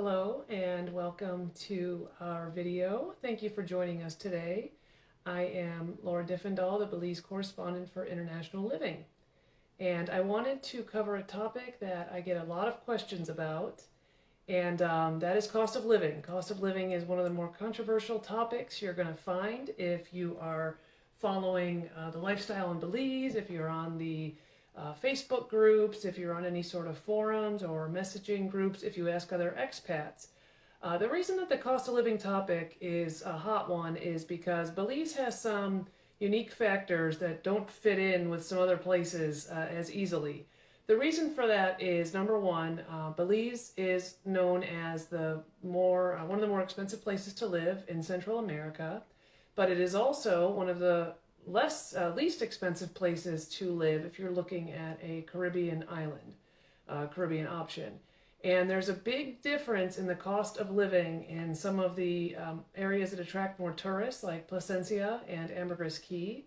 Hello and welcome to our video. Thank you for joining us today. I am Laura Diffendahl, the Belize correspondent for International Living. And I wanted to cover a topic that I get a lot of questions about, and that is cost of living. Cost of living is one of the more controversial topics you're going to find if you are following the lifestyle in Belize, if you're on the Facebook groups, if you're on any sort of forums or messaging groups, if you ask other expats. The reason that the cost of living topic is a hot one is because Belize has some unique factors that don't fit in with some other places as easily. The reason for that is, number one, Belize is known as one of the more expensive places to live in Central America, but it is also one of the least expensive places to live if you're looking at a Caribbean island, Caribbean option. And there's a big difference in the cost of living in some of the areas that attract more tourists, like Placencia and Ambergris Caye,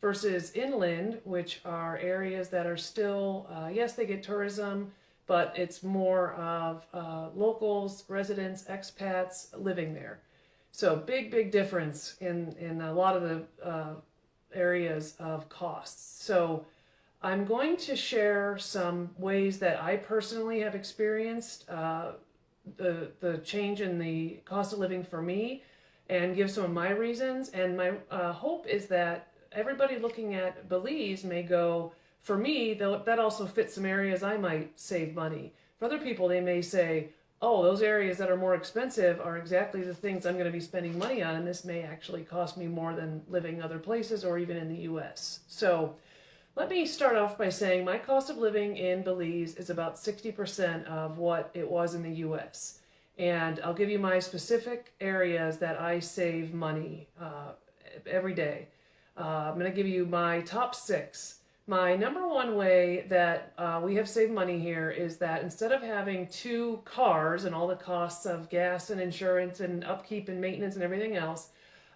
versus inland, which are areas that are still, yes, they get tourism, but it's more of locals, residents, expats living there. So big difference in a lot of the areas of costs. So I'm going to share some ways that I personally have experienced the change in the cost of living for me and give some of my reasons. And my hope is that everybody looking at Belize may go, for me, that also fits some areas I might save money. For other people, they may say, oh, those areas that are more expensive are exactly the things I'm going to be spending money on, and this may actually cost me more than living other places or even in the US. So let me start off by saying my cost of living in Belize is about 60% of what it was in the US. And I'll give you my specific areas that I save money every day. I'm going to give you my top 6. My number one way that we have saved money here is that instead of having 2 cars and all the costs of gas and insurance and upkeep and maintenance and everything else,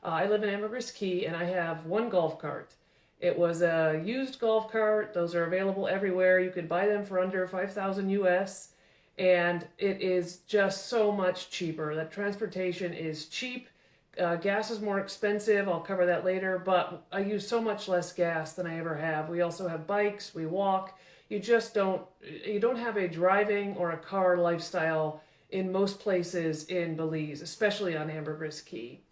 I live in Ambergris Caye and I have 1 golf cart. It was a used golf cart. Those are available everywhere. You could buy them for under 5,000 US, and it is just so much cheaper. The transportation is cheap. Gas is more expensive. I'll cover that later, but I use so much less gas than I ever have. We also have bikes. We walk. You don't have a driving or a car lifestyle in most places in Belize, especially on Ambergris Caye.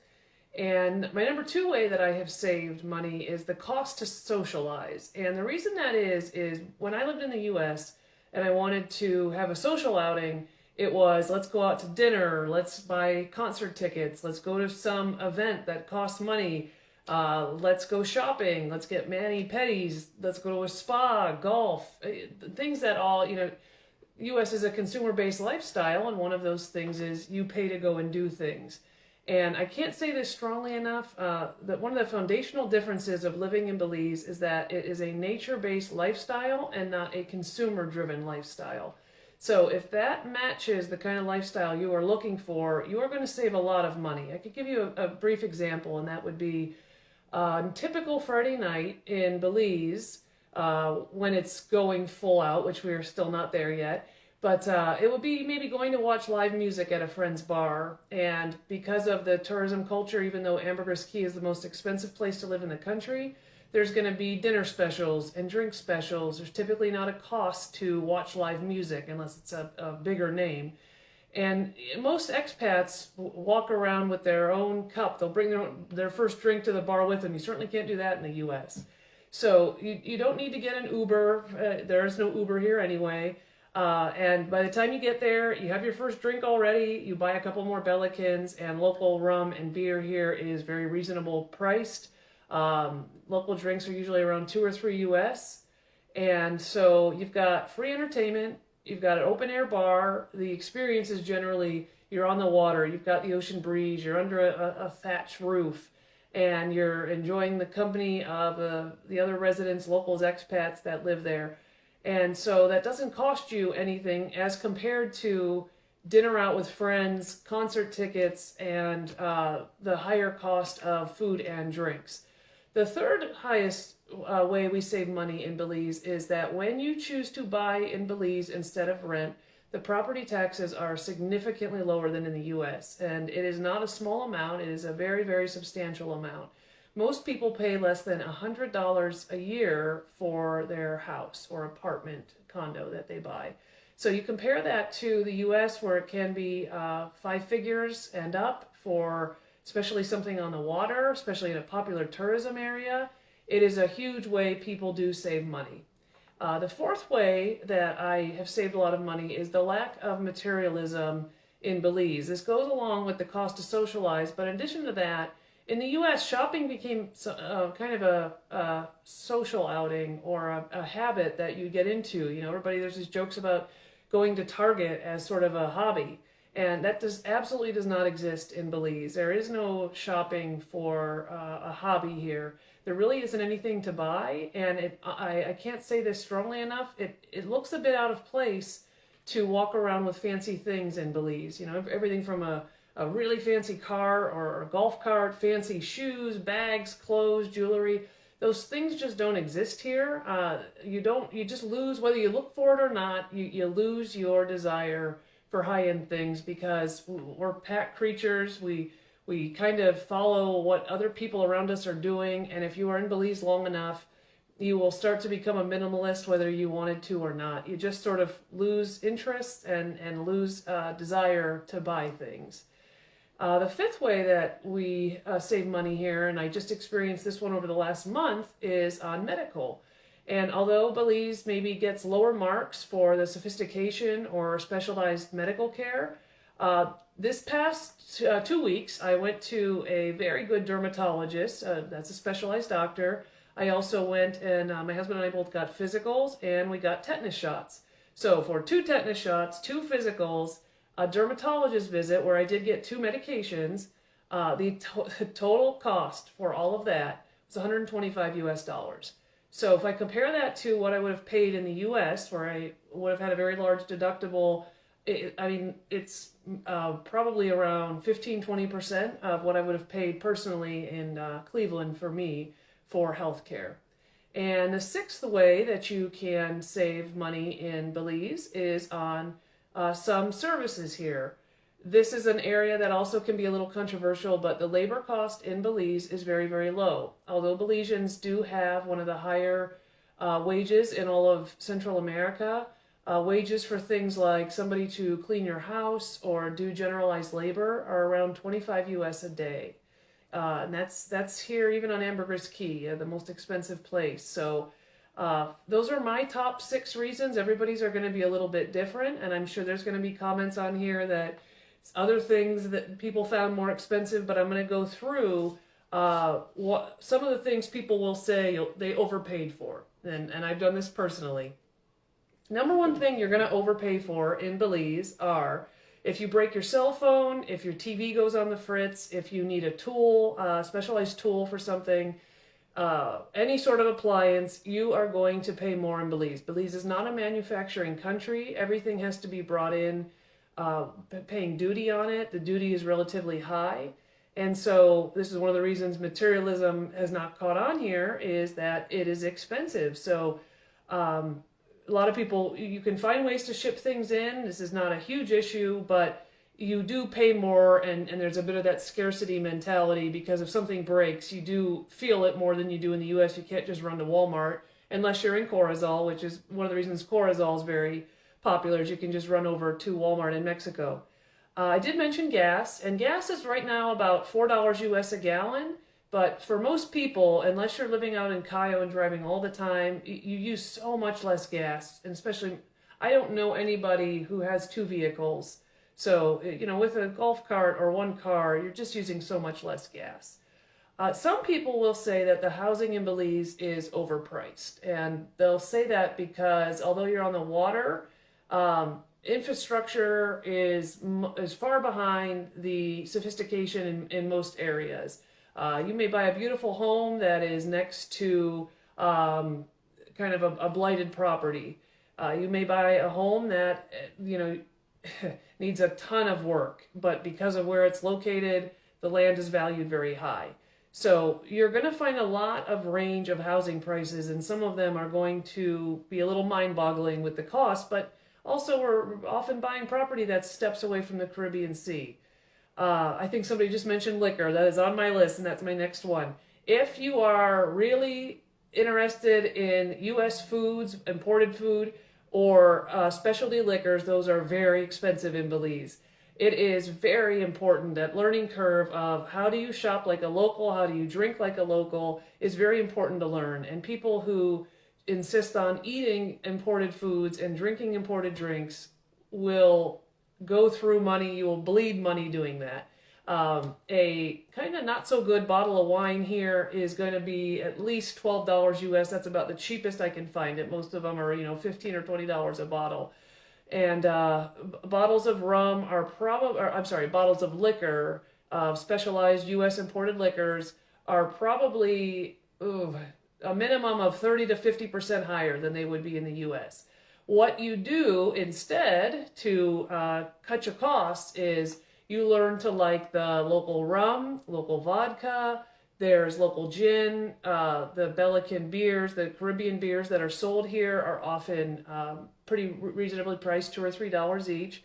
And my number 2 way that I have saved money is the cost to socialize. And the reason that is when I lived in the US and I wanted to have a social outing, it was, let's go out to dinner, let's buy concert tickets, let's go to some event that costs money, let's go shopping, let's get mani-pedis, let's go to a spa, golf, things that all, U.S. is a consumer-based lifestyle, and one of those things is you pay to go and do things. And I can't say this strongly enough, that one of the foundational differences of living in Belize is that it is a nature-based lifestyle and not a consumer-driven lifestyle. So if that matches the kind of lifestyle you are looking for, you are going to save a lot of money. I could give you a brief example, and that would be typical Friday night in Belize, when it's going full out, which we are still not there yet. But it would be maybe going to watch live music at a friend's bar. And because of the tourism culture, even though Ambergris Caye is the most expensive place to live in the country, there's going to be dinner specials and drink specials. There's typically not a cost to watch live music unless it's a bigger name. And most expats walk around with their own cup. They'll bring their first drink to the bar with them. You certainly can't do that in the US. So you don't need to get an Uber. There is no Uber here anyway. And by the time you get there, you have your first drink already. You buy a couple more Bellicans, and local rum and beer here is very reasonable priced. Local drinks are usually around 2 or 3 US. And so you've got free entertainment, you've got an open air bar. The experience is generally you're on the water, you've got the ocean breeze, you're under a thatched roof, and you're enjoying the company of the other residents, locals, expats that live there. And so that doesn't cost you anything as compared to dinner out with friends, concert tickets, and the higher cost of food and drinks. The third highest way we save money in Belize is that when you choose to buy in Belize instead of rent, the property taxes are significantly lower than in the US, and it is not a small amount, it is a very, very substantial amount. Most people pay less than $100 a year for their house or apartment condo that they buy. So you compare that to the US, where it can be 5 figures and up for especially something on the water, especially in a popular tourism area. It is a huge way people do save money. The fourth way that I have saved a lot of money is the lack of materialism in Belize. This goes along with the cost to socialize, but in addition to that, in the US, shopping became kind of a social outing or a habit that you get into. You know, there's these jokes about going to Target as sort of a hobby. And that absolutely does not exist in Belize. There is no shopping for a hobby here. There really isn't anything to buy, and I can't say this strongly enough. It looks a bit out of place to walk around with fancy things in Belize. You know, everything from a really fancy car or a golf cart, fancy shoes, bags, clothes, jewelry. Those things just don't exist here. You just lose, whether you look for it or not, you lose your desire for high-end things, because we're pack creatures. We kind of follow what other people around us are doing, and if you are in Belize long enough, you will start to become a minimalist whether you wanted to or not. You just sort of lose interest and lose desire to buy things. The fifth way that we save money here, and I just experienced this one over the last month, is on medical. And although Belize maybe gets lower marks for the sophistication or specialized medical care, this past 2 weeks, I went to a very good dermatologist. That's a specialized doctor. I also went and my husband and I both got physicals, and we got tetanus shots. So for 2 tetanus shots, 2 physicals, a dermatologist visit where I did get 2 medications, the total cost for all of that was $125 US. So if I compare that to what I would have paid in the US, where I would have had a very large deductible, it's probably around 15-20% of what I would have paid personally in Cleveland for me for healthcare. And the sixth way that you can save money in Belize is on some services here. This is an area that also can be a little controversial, but the labor cost in Belize is very, very low. Although Belizeans do have one of the higher wages in all of Central America, wages for things like somebody to clean your house or do generalized labor are around 25 US a day. And that's here even on Ambergris Key, the most expensive place. So those are my top 6 reasons. Everybody's are going to be a little bit different, and I'm sure there's going to be comments on here that other things that people found more expensive, but I'm going to go through what some of the things people will say they overpaid for, and I've done this personally. Number one thing you're going to overpay for in Belize are if you break your cell phone, if your TV goes on the fritz, if you need a tool, a specialized tool for something, any sort of appliance, you are going to pay more in Belize. Belize is not a manufacturing country. Everything has to be brought in, paying duty on it. The duty is relatively high. And so this is one of the reasons materialism has not caught on here, is that it is expensive. So a lot of people, you can find ways to ship things in. This is not a huge issue, but you do pay more, and there's a bit of that scarcity mentality, because if something breaks, you do feel it more than you do in the US. You can't just run to Walmart unless you're in Corazal, which is one of the reasons Corazal is very popular, is you can just run over to Walmart in Mexico. I did mention gas, and gas is right now about $4 US a gallon, but for most people, unless you're living out in Cayo and driving all the time, you use so much less gas, and especially, I don't know anybody who has 2 vehicles. So, you know, with a golf cart or 1 car, you're just using so much less gas. Some people will say that the housing in Belize is overpriced, and they'll say that because although you're on the water, infrastructure is far behind the sophistication in most areas. You may buy a beautiful home that is next to kind of a blighted property. You may buy a home that, you know, needs a ton of work, but because of where it's located, the land is valued very high. So you're going to find a lot of range of housing prices, and some of them are going to be a little mind-boggling with the cost, but Also, we're often buying property that's steps away from the Caribbean Sea. I think somebody just mentioned liquor. That is on my list, and that's my next one. If you are really interested in U.S. foods, imported food, or specialty liquors, those are very expensive in Belize. It is very important. That learning curve of how do you shop like a local, how do you drink like a local is very important to learn. And people who insist on eating imported foods and drinking imported drinks will go through money. You will bleed money doing that. A kind of not so good bottle of wine here is going to be at least $12 US. That's about the cheapest I can find it. Most of them are, $15 or $20 a bottle. And bottles of rum are probably, bottles of liquor, specialized US imported liquors are probably a minimum of 30 to 50% higher than they would be in the US. What you do instead to cut your costs is you learn to like the local rum, local vodka, there's local gin, the Belican beers, the Caribbean beers that are sold here are often pretty reasonably priced, $2 or $3 each.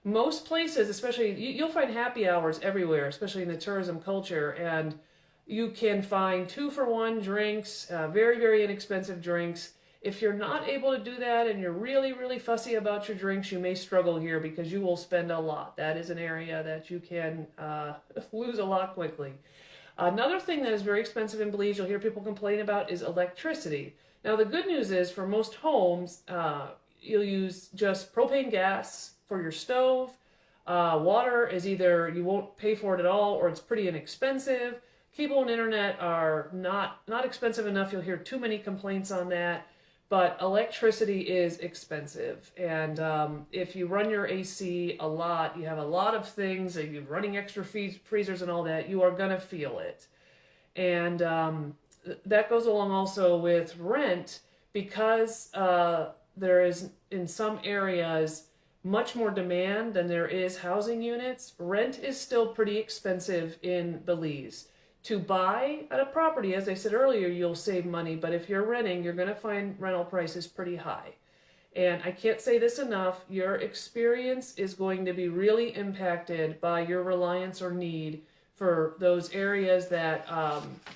Most places, especially, you'll find happy hours everywhere, especially in the tourism culture, and you can find 2-for-1 drinks, very, very inexpensive drinks. If you're not able to do that and you're really, really fussy about your drinks, you may struggle here because you will spend a lot. That is an area that you can lose a lot quickly. Another thing that is very expensive in Belize, you'll hear people complain about, is electricity. Now, the good news is for most homes, you'll use just propane gas for your stove. Water is either you won't pay for it at all or it's pretty inexpensive. Cable and internet are not expensive enough. You'll hear too many complaints on that. But electricity is expensive. And if you run your AC a lot, you have a lot of things, you're running extra freezers and all that, you are going to feel it. And that goes along also with rent because there is, in some areas, much more demand than there is housing units. Rent is still pretty expensive in Belize. To buy at a property, as I said earlier, you'll save money, but if you're renting, you're going to find rental prices pretty high. And I can't say this enough, your experience is going to be really impacted by your reliance or need for those areas that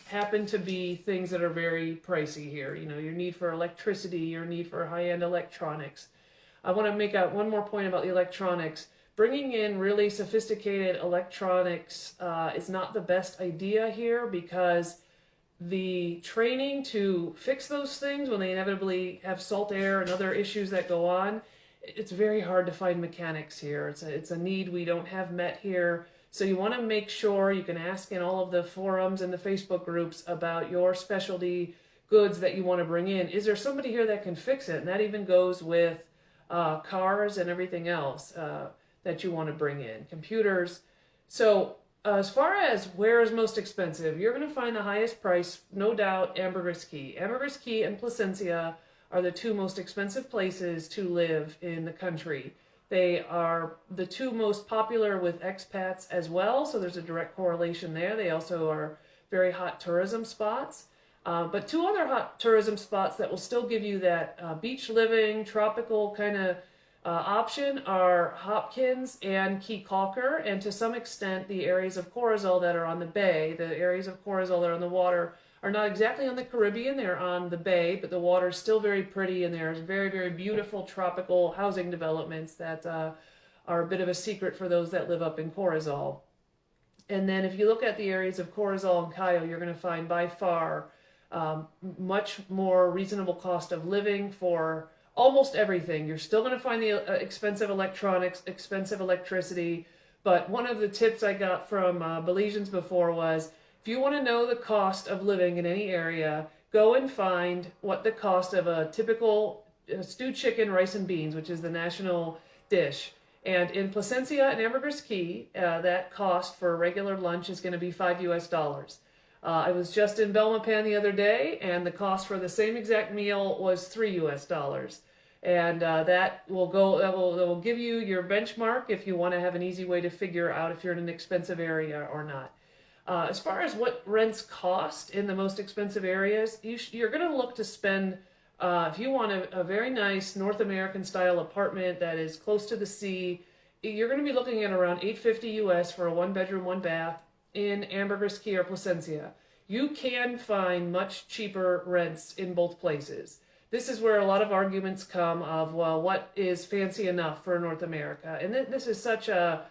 happen to be things that are very pricey here. Your need for electricity, your need for high-end electronics. I want to make one more point about the electronics. Bringing in really sophisticated electronics is not the best idea here because the training to fix those things when they inevitably have salt air and other issues that go on, it's very hard to find mechanics here. It's a need we don't have met here. So you want to make sure you can ask in all of the forums and the Facebook groups about your specialty goods that you want to bring in. Is there somebody here that can fix it? And that even goes with cars and everything else that you want to bring in, computers. So as far as where is most expensive, you're going to find the highest price, no doubt, Ambergris Caye. Ambergris Caye and Placencia are the two most expensive places to live in the country. They are the two most popular with expats as well, so there's a direct correlation there. They also are very hot tourism spots. But two other hot tourism spots that will still give you that beach living, tropical kind of option are Hopkins and Caye Caulker, and to some extent the areas of Corozal that are on the bay. The areas of Corozal that are on the water are not exactly on the Caribbean, they're on the bay, but the water is still very pretty, and there's very, very beautiful tropical housing developments that are a bit of a secret for those that live up in Corozal. And then if you look at the areas of Corozal and Cayo, you're going to find by far much more reasonable cost of living for almost everything. You're still going to find the expensive electronics, expensive electricity, but one of the tips I got from Belizeans before was, if you want to know the cost of living in any area, go and find what the cost of a typical stewed chicken, rice and beans, which is the national dish. And in Placencia and Ambergris Caye, that cost for a regular lunch is going to be $5 US. I was just in Belmopan the other day, and the cost for the same exact meal was $3 US. And that will give you your benchmark if you want to have an easy way to figure out if you're in an expensive area or not. As far as what rents cost in the most expensive areas, you're going to look to spend If you want a very nice North American style apartment that is close to the sea, you're going to be looking at around $850 US for a 1 bedroom, 1 bath in Ambergris Caye or Placencia. You can find much cheaper rents in both places. This is where a lot of arguments come of, well, what is fancy enough for North America? And this is such a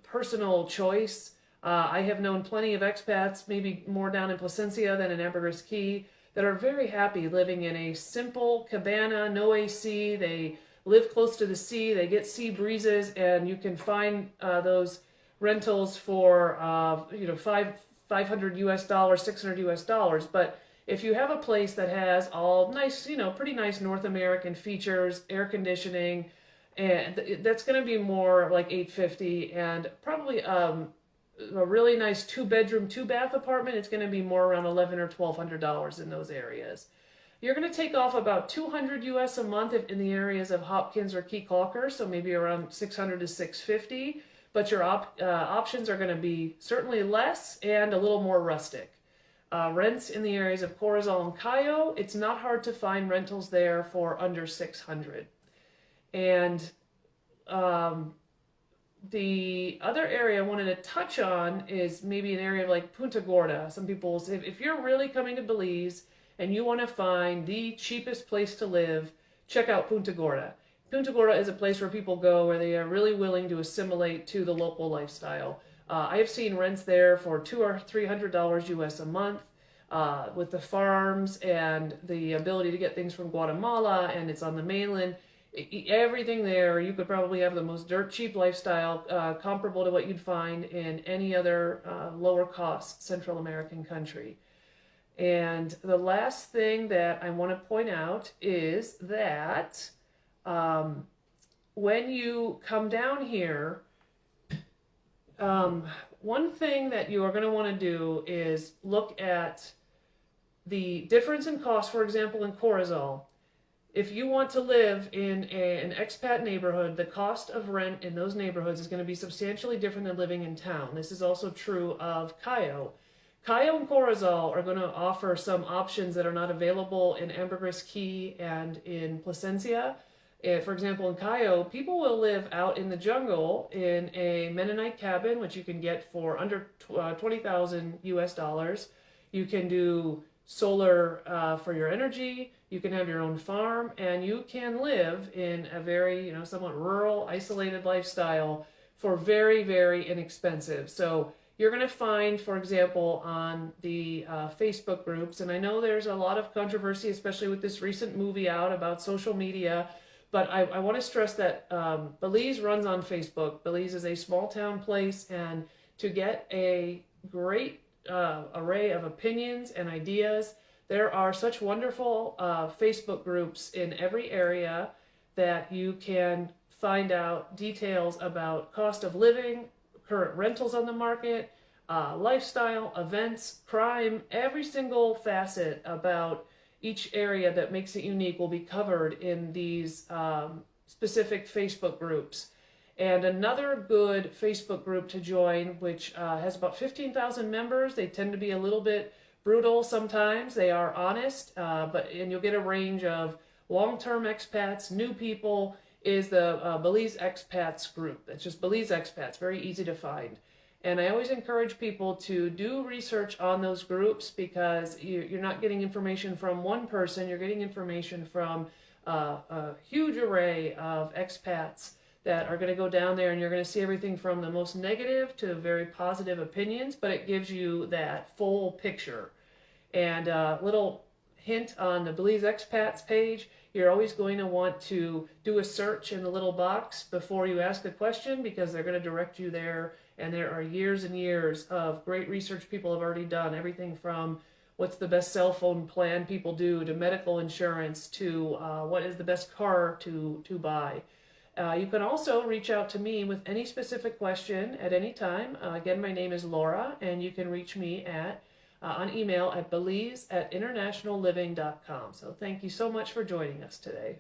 personal choice. I have known plenty of expats, maybe more down in Placencia than in Ambergris Caye, that are very happy living in a simple cabana, no AC. They live close to the sea, they get sea breezes, and you can find those rentals for $500 US, $600 US. But if you have a place that has all nice, pretty nice North American features, air conditioning, and that's going to be more like $850, and probably a really nice 2 bedroom, 2 bath apartment, it's going to be more around $1,100 or $1,200 in those areas. You're going to take off about $200 US a month in the areas of Hopkins or Key Calker, so maybe around $600 to $650. But your options are going to be certainly less and a little more rustic. Rents in the areas of Corozal and Cayo, it's not hard to find rentals there for under $600. And the other area I wanted to touch on is maybe an area like Punta Gorda. Some people say, if you're really coming to Belize and you want to find the cheapest place to live, check out Punta Gorda. Punta Gorda is a place where people go where they are really willing to assimilate to the local lifestyle. I have seen rents there for $200 or $300 US a month, with the farms and the ability to get things from Guatemala, and it's on the mainland. Everything there, you could probably have the most dirt cheap lifestyle, comparable to what you'd find in any other lower cost Central American country. And the last thing that I want to point out is that when you come down here, one thing that you are going to want to do is look at the difference in cost. For example, in Corozal, if you want to live in an expat neighborhood, the cost of rent in those neighborhoods is going to be substantially different than living in town. This is also true of Cayo. Cayo and Corozal are going to offer some options that are not available in Ambergris Caye and in Placencia. For example, in Cayo, people will live out in the jungle in a Mennonite cabin, which you can get for under $20,000 US. You can do solar for your energy. You can have your own farm, and you can live in a very, somewhat rural, isolated lifestyle for very, very inexpensive. So you're going to find, for example, on the Facebook groups, and I know there's a lot of controversy, especially with this recent movie out about social media, but I want to stress that Belize runs on Facebook. Belize is a small town place, and to get a great array of opinions and ideas, there are such wonderful Facebook groups in every area that you can find out details about cost of living, current rentals on the market, lifestyle, events, crime. Every single facet about each area that makes it unique will be covered in these specific Facebook groups. And another good Facebook group to join, which has about 15,000 members. They tend to be a little bit brutal sometimes. They are honest, and you'll get a range of long-term expats, new people, is the Belize Expats group. It's just Belize Expats, very easy to find. And I always encourage people to do research on those groups, because you're not getting information from one person, you're getting information from a huge array of expats that are going to go down there, and you're going to see everything from the most negative to very positive opinions, but it gives you that full picture. And a little hint on the Belize Expats page, you're always going to want to do a search in the little box before you ask a question, because they're going to direct you there. And there are years and years of great research people have already done, everything from what's the best cell phone plan people do, to medical insurance, to what is the best car to buy. You can also reach out to me with any specific question at any time. Again, my name is Laura, and you can reach me on email at belize@internationalliving.com. So thank you so much for joining us today.